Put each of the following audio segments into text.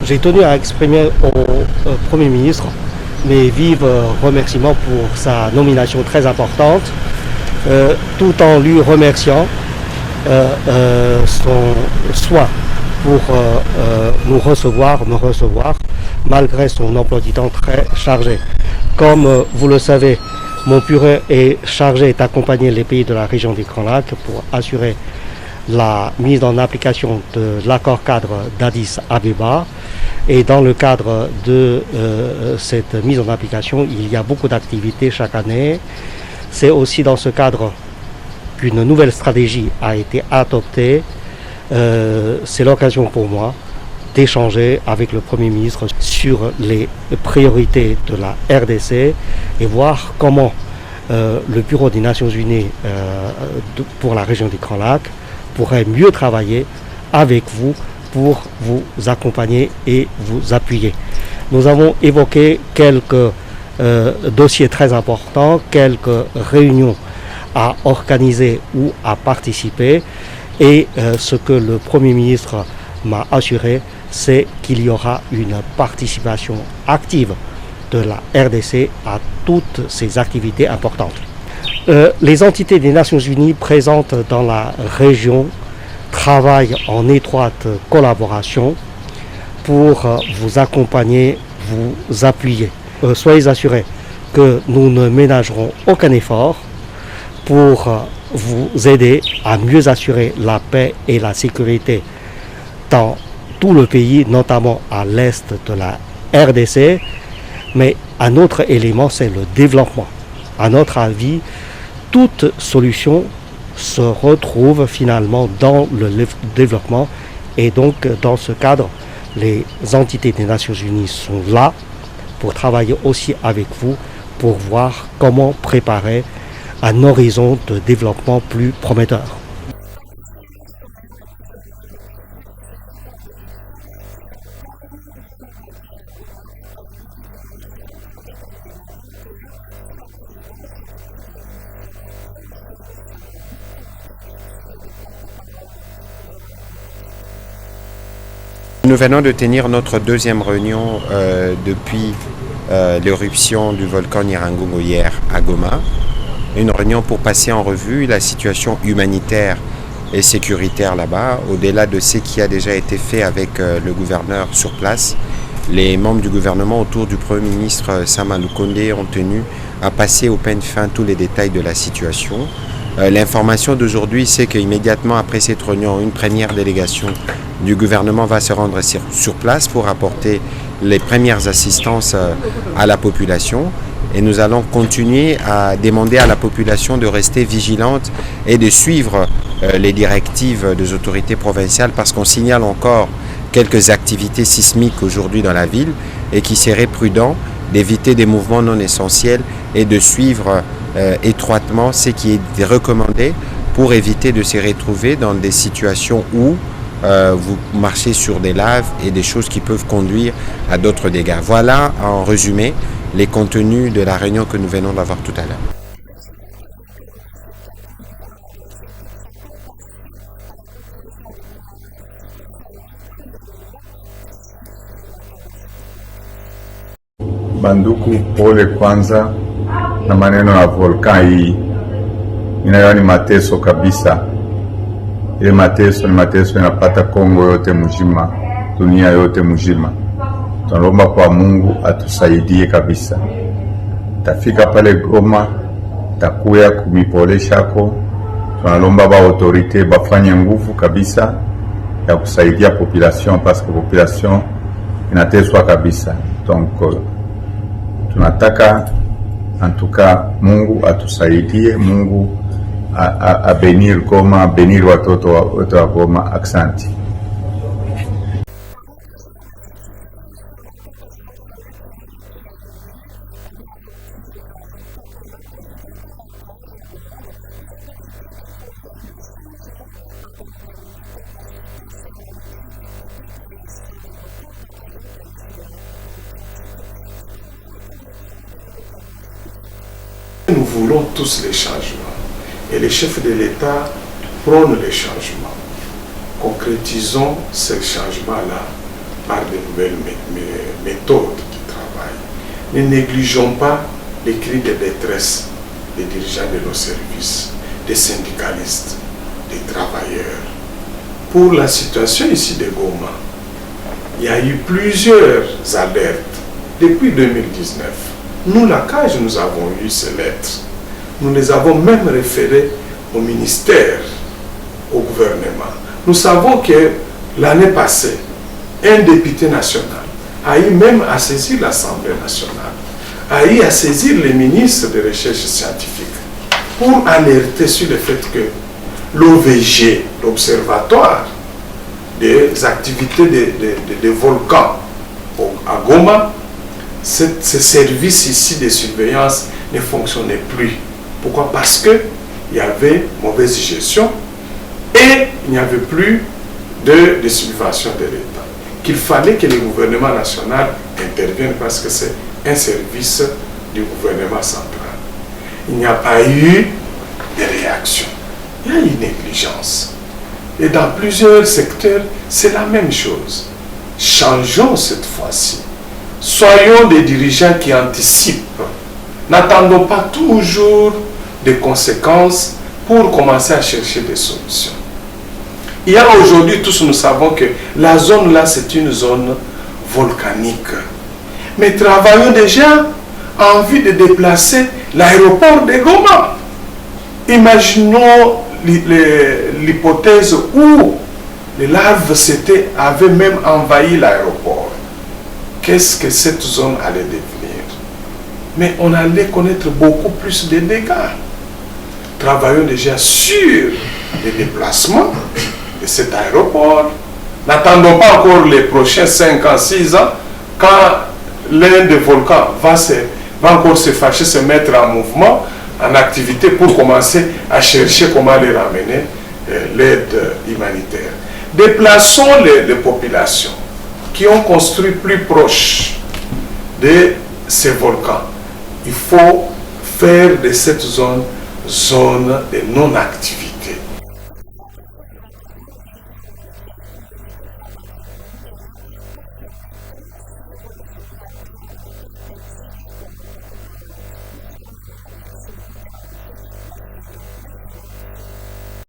J'ai tenu à exprimer au Premier ministre mes vives remerciements pour sa nomination très importante, tout en lui remerciant son soin pour me recevoir, malgré son emploi du temps très chargé. Comme vous le savez, mon bureau est chargé d'accompagner les pays de la région des Grands Lacs pour assurer la mise en application de l'accord cadre d'Addis Abeba. Et dans le cadre de cette mise en application, il y a beaucoup d'activités chaque année. C'est aussi dans ce cadre qu'une nouvelle stratégie a été adoptée. C'est l'occasion pour moi d'échanger avec le Premier ministre sur les priorités de la RDC et voir comment le Bureau des Nations Unies pour la région des Grands Lacs pourrait mieux travailler avec vous pour vous accompagner et vous appuyer. Nous avons évoqué quelques dossiers très importants, quelques réunions à organiser ou à participer et ce que le Premier ministre m'a assuré, c'est qu'il y aura une participation active de la RDC à toutes ces activités importantes. Les entités des Nations Unies présentes dans la région travaillent en étroite collaboration pour vous accompagner, vous appuyer. Soyez assurés que nous ne ménagerons aucun effort pour vous aider à mieux assurer la paix et la sécurité dans tout le pays, notamment à l'est de la RDC. Mais un autre élément, c'est le développement. À notre avis, toute solution se retrouve finalement dans le développement. Et donc, dans ce cadre, les entités des Nations Unies sont là pour travailler aussi avec vous, pour voir comment préparer un horizon de développement plus prometteur. Nous venons de tenir notre deuxième réunion depuis l'éruption du volcan Nyiragongo hier à Goma. Une réunion pour passer en revue la situation humanitaire et sécuritaire là-bas, au-delà de ce qui a déjà été fait avec le gouverneur sur place. Les membres du gouvernement autour du Premier ministre Sama Lukonde ont tenu à passer au peigne fin tous les détails de la situation. L'information d'aujourd'hui, c'est qu'immédiatement après cette réunion, une première délégation du gouvernement va se rendre sur place pour apporter les premières assistances à la population. Et nous allons continuer à demander à la population de rester vigilante et de suivre les directives des autorités provinciales parce qu'on signale encore quelques activités sismiques aujourd'hui dans la ville et qu'il serait prudent d'éviter des mouvements non essentiels et de suivre étroitement ce qui est recommandé pour éviter de se retrouver dans des situations où vous marchez sur des laves et des choses qui peuvent conduire à d'autres dégâts. Voilà en résumé les contenus de la réunion que nous venons d'avoir tout à l'heure. Banduku, pole kwanza na maneno ya volkan hii. Inayo ni mateso kabisa. Ile mateso ni mateso yanapata Kongo yote mzima, dunia yote mzima. Tunaomba kwa Mungu atusaidie kabisa. Tafika pale Goma, takuya kumipoleshako. Tunalomba ba autorite bafanye nguvu kabisa ya kusaidia population parce que population inateswa kabisa. Donc tunataka antuka Mungu atusaidie, Mungu abenir Goma, abenir watoto wa Goma. Aksanti. Nous voulons tous les changements et les chefs de l'État prônent les changements. Concrétisons ces changements-là par de nouvelles méthodes de travail. Ne négligeons pas les cris de détresse des dirigeants de nos services, des syndicalistes, des travailleurs. Pour la situation ici de Goma, il y a eu plusieurs alertes depuis 2019. Nous, la CAGE, nous avons eu ces lettres. Nous les avons même référées au ministère, au gouvernement. Nous savons que l'année passée, un député national a eu même à saisir l'Assemblée nationale, a eu à saisir les ministres de recherche scientifique pour alerter sur le fait que l'OVG, l'Observatoire des activités des volcans à Goma, ce service ici de surveillance ne fonctionnait plus. Pourquoi? Parce qu'il y avait mauvaise gestion et il n'y avait plus de subvention de l'État. Qu'il fallait que le gouvernement national intervienne parce que c'est un service du gouvernement central. Il n'y a pas eu de réaction. Il y a eu une négligence. Et dans plusieurs secteurs, c'est la même chose. Changeons cette fois-ci. Soyons des dirigeants qui anticipent. N'attendons pas toujours des conséquences pour commencer à chercher des solutions. Il y a aujourd'hui, tous nous savons que la zone là, c'est une zone volcanique. Mais travaillons déjà en vue de déplacer l'aéroport de Goma. Imaginons l'hypothèse où les larves avaient même envahi l'aéroport. Qu'est-ce que cette zone allait devenir? Mais on allait connaître beaucoup plus de dégâts. Travaillons déjà sur les déplacements de cet aéroport. N'attendons pas encore les prochains 5 ans, 6 ans, quand l'un des volcans va encore se fâcher, se mettre en mouvement, en activité pour commencer à chercher comment les ramener l'aide humanitaire. Déplaçons les populations qui ont construit plus proche de ces volcans. Il faut faire de cette zone de non-activité.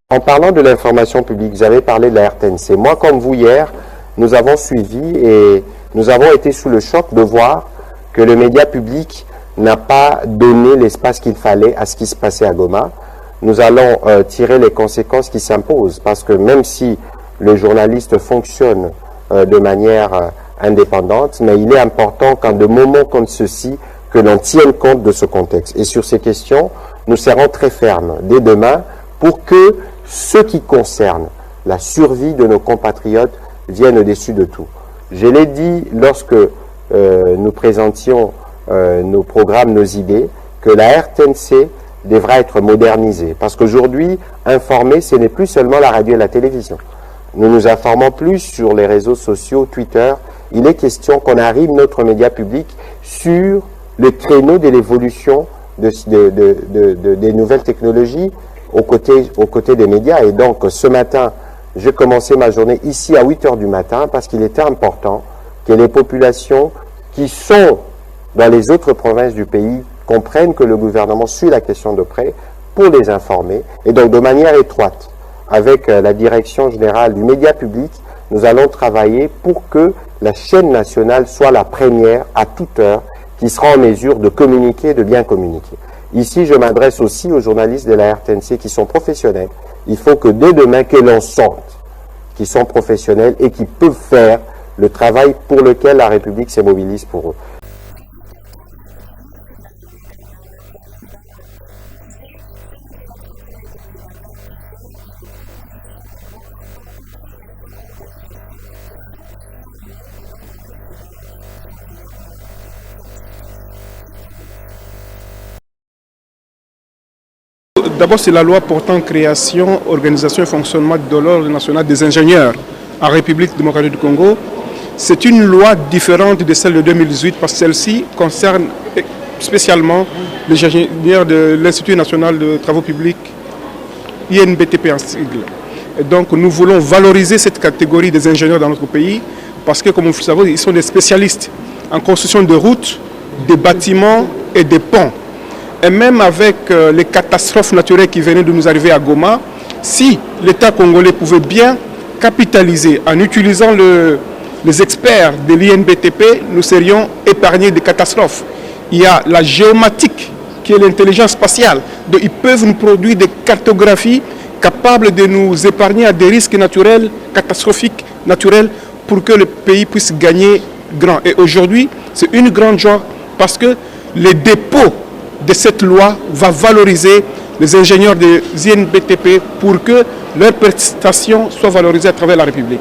En parlant de l'information publique, vous avez parlé de la RTNC. Moi, comme vous hier, nous avons suivi et nous avons été sous le choc de voir que le média public n'a pas donné l'espace qu'il fallait à ce qui se passait à Goma. Nous allons tirer les conséquences qui s'imposent parce que même si le journaliste fonctionne de manière indépendante, mais il est important qu'en de moments comme ceux-ci, que l'on tienne compte de ce contexte. Et sur ces questions, nous serons très fermes dès demain pour que ce qui concerne la survie de nos compatriotes vienne au-dessus de tout. Je l'ai dit lorsque nous présentions nos programmes, nos idées, que la RTNC devra être modernisée. Parce qu'aujourd'hui, informer, ce n'est plus seulement la radio et la télévision. Nous nous informons plus sur les réseaux sociaux, Twitter. Il est question qu'on arrive, notre média public, sur le créneau de l'évolution des nouvelles technologies aux côtés des médias. Et donc, ce matin, j'ai commencé ma journée ici à 8 h du matin parce qu'il était important que les populations qui sont dans les autres provinces du pays comprennent que le gouvernement suit la question de près pour les informer. Et donc, de manière étroite, avec la direction générale du média public, nous allons travailler pour que la chaîne nationale soit la première à toute heure qui sera en mesure de communiquer, de bien communiquer. Ici, je m'adresse aussi aux journalistes de la RTNC qui sont professionnels. Il faut que dès demain, que l'on sente qu'ils sont professionnels et qui peuvent faire le travail pour lequel la République se mobilise pour eux. D'abord, c'est la loi portant création, organisation et fonctionnement de l'Ordre national des ingénieurs en République démocratique du Congo. C'est une loi différente de celle de 2018 parce que celle-ci concerne spécialement les ingénieurs de l'Institut national de travaux publics, INBTP en sigle. Et donc, nous voulons valoriser cette catégorie des ingénieurs dans notre pays parce que, comme vous le savez, ils sont des spécialistes en construction de routes, des bâtiments et des ponts. Et même avec les catastrophes naturelles qui venaient de nous arriver à Goma, si l'État congolais pouvait bien capitaliser en utilisant les experts de l'INBTP, nous serions épargnés des catastrophes. Il y a la géomatique, qui est l'intelligence spatiale. Donc, ils peuvent nous produire des cartographies capables de nous épargner à des risques naturels, catastrophiques naturels, pour que le pays puisse gagner grand. Et aujourd'hui, c'est une grande joie parce que les dépôts de cette loi va valoriser les ingénieurs des INBTP pour que leurs prestations soient valorisées à travers la République.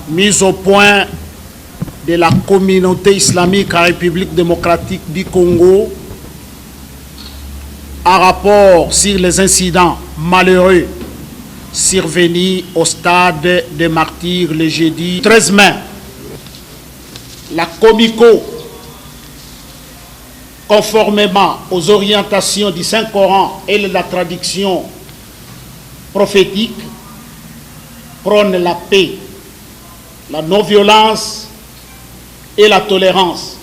Mise au point de la communauté islamique en République démocratique du Congo un rapport sur les incidents malheureux survenus au stade des Martyrs le jeudi 13 mai. La Comico, conformément aux orientations du Saint-Coran et de la tradition prophétique, prône la paix, la non-violence et la tolérance.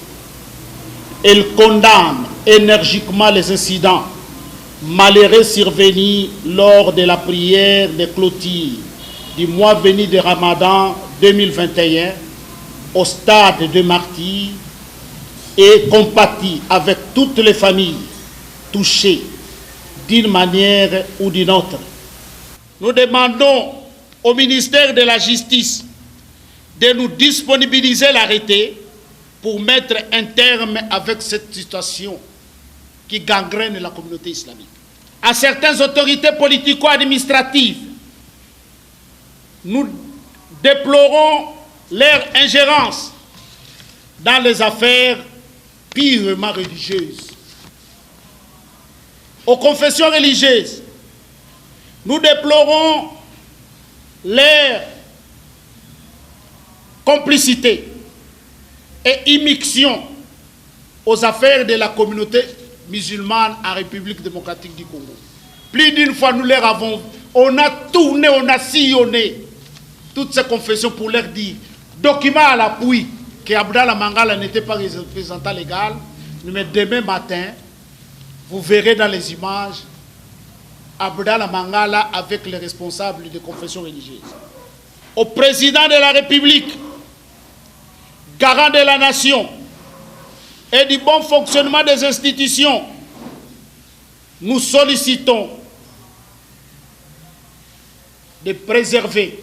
Elle condamne énergiquement les incidents malheureux survenus lors de la prière de clôture du mois béni de Ramadan 2021 au stade de Martyrs et compatit avec toutes les familles touchées d'une manière ou d'une autre. Nous demandons au ministère de la Justice de nous disponibiliser l'arrêté pour mettre un terme avec cette situation qui gangrène la communauté islamique. À certaines autorités politico-administratives, nous déplorons leur ingérence dans les affaires purement religieuses. Aux confessions religieuses, nous déplorons leur complicité et immixtion aux affaires de la communauté musulmane en République démocratique du Congo. Plus d'une fois, nous leur avons, on a tourné, on a sillonné toutes ces confessions pour leur dire, document à l'appui, que Abdallah Mangala n'était pas représentant légal, mais demain matin, vous verrez dans les images Abdallah Mangala avec les responsables des confessions religieuses. Au président de la République, garant de la nation et du bon fonctionnement des institutions, nous sollicitons de préserver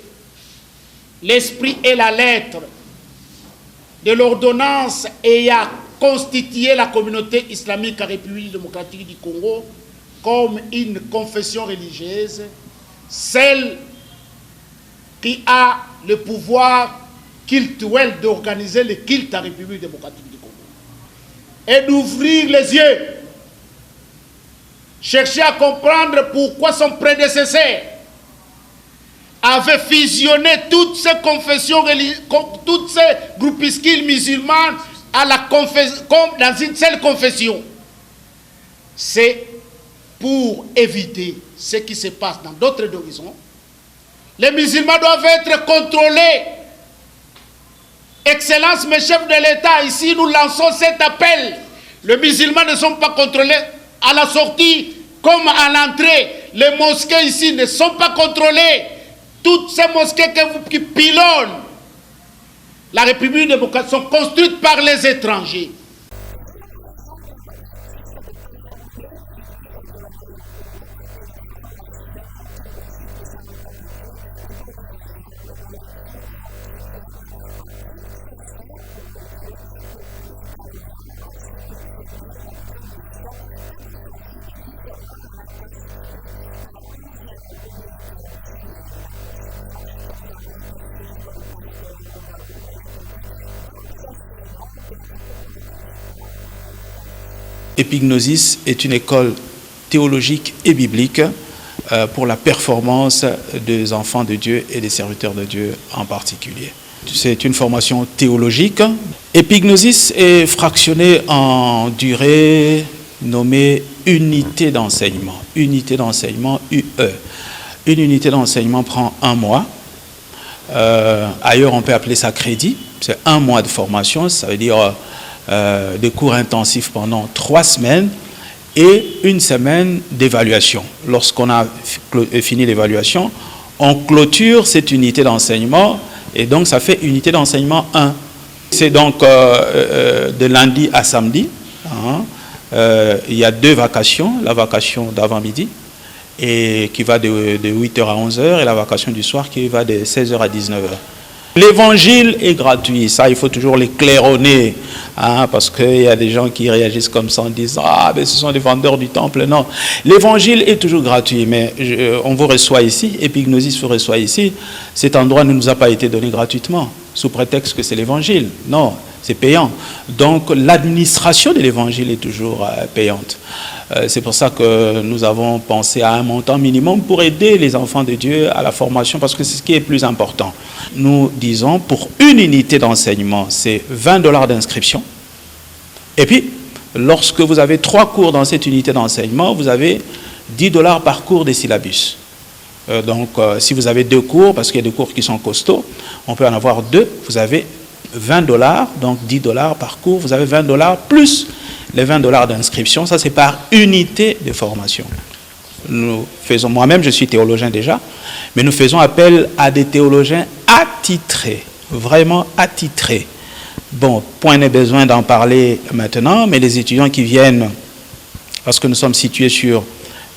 l'esprit et la lettre de l'ordonnance ayant constitué la communauté islamique en République démocratique du Congo comme une confession religieuse, celle qui a le pouvoir cultuel d'organiser le culte en République démocratique du Congo. Et d'ouvrir les yeux, chercher à comprendre pourquoi son prédécesseur avait fusionné toutes ces confessions, toutes ces groupuscules musulmans comme dans une seule confession. C'est pour éviter ce qui se passe dans d'autres horizons. Les musulmans doivent être contrôlés. Excellence, mes chefs de l'État, ici nous lançons cet appel. Les musulmans ne sont pas contrôlés à la sortie comme à l'entrée. Les mosquées ici ne sont pas contrôlées. Toutes ces mosquées qui pilonnent la République démocratique sont construites par les étrangers. Epignosis est une école théologique et biblique pour la performance des enfants de Dieu et des serviteurs de Dieu en particulier. C'est une formation théologique. Epignosis est fractionnée en durée nommée unité d'enseignement. Unité d'enseignement, UE. Une unité d'enseignement prend 1 mois. Ailleurs, on peut appeler ça crédit. C'est 1 mois de formation, ça veut dire des cours intensifs pendant 3 semaines et 1 semaine d'évaluation. Lorsqu'on a fini l'évaluation, on clôture cette unité d'enseignement et donc ça fait unité d'enseignement 1. C'est donc de lundi à samedi. Il y a 2 vacations, la vacation d'avant-midi et qui va de 8h à 11h et la vacation du soir qui va de 16h à 19h. L'évangile est gratuit, ça il faut toujours les claironner, parce qu'il y a des gens qui réagissent comme ça en disant « Ah, mais ce sont des vendeurs du temple ». Non, l'évangile est toujours gratuit, mais on vous reçoit ici, Epignosis vous reçoit ici, cet endroit ne nous a pas été donné gratuitement, sous prétexte que c'est l'évangile. Non, c'est payant. Donc l'administration de l'évangile est toujours payante. C'est pour ça que nous avons pensé à un montant minimum pour aider les enfants de Dieu à la formation, parce que c'est ce qui est plus important. Nous disons pour une unité d'enseignement, c'est $20 d'inscription. Et puis, lorsque vous avez 3 cours dans cette unité d'enseignement, vous avez $10 par cours des syllabus. Donc, si vous avez 2 cours, parce qu'il y a des cours qui sont costauds, on peut en avoir 2, vous avez $20, donc $10 par cours, vous avez $20 plus les $20 d'inscription, ça c'est par unité de formation. Nous faisons, moi-même je suis théologien déjà, mais nous faisons appel à des théologiens attitrés, vraiment attitrés. Bon, point n'est besoin d'en parler maintenant, mais les étudiants qui viennent, parce que nous sommes situés sur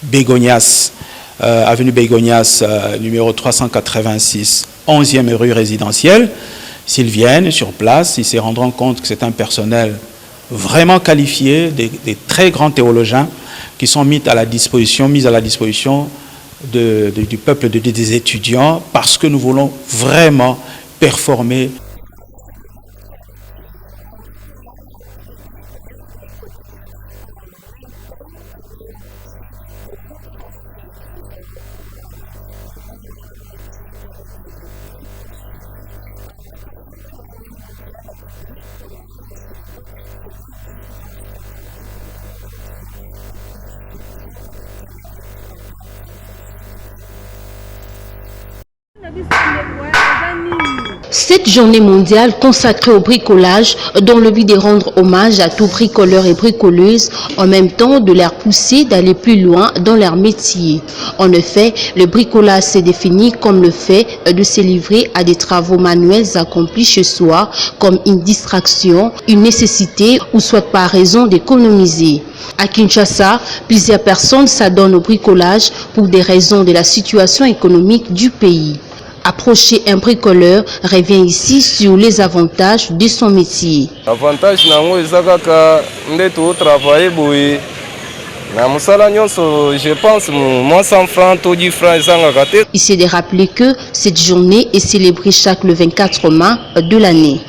Begonias, avenue Begonias, numéro 386, 11e rue résidentielle, s'ils viennent sur place, ils se rendront compte que c'est un personnel vraiment qualifié, des très grands théologiens qui sont mis à la disposition du peuple, des étudiants, parce que nous voulons vraiment performer. Cette journée mondiale consacrée au bricolage, dont le but de rendre hommage à tous bricoleurs et bricoleuses, en même temps de leur pousser d'aller plus loin dans leur métier. En effet, le bricolage s'est défini comme le fait de se livrer à des travaux manuels accomplis chez soi, comme une distraction, une nécessité ou soit par raison d'économiser. À Kinshasa, plusieurs personnes s'adonnent au bricolage pour des raisons de la situation économique du pays. Approcher un bricoleur revient ici sur les avantages de son métier. Avantage nango ezakaka ndeto travailler boye na musala nyonso, je pense moi 100 francs to 10 francs ezangaka te. Il s'est de rappeler que cette journée est célébrée chaque le 24 mai de l'année.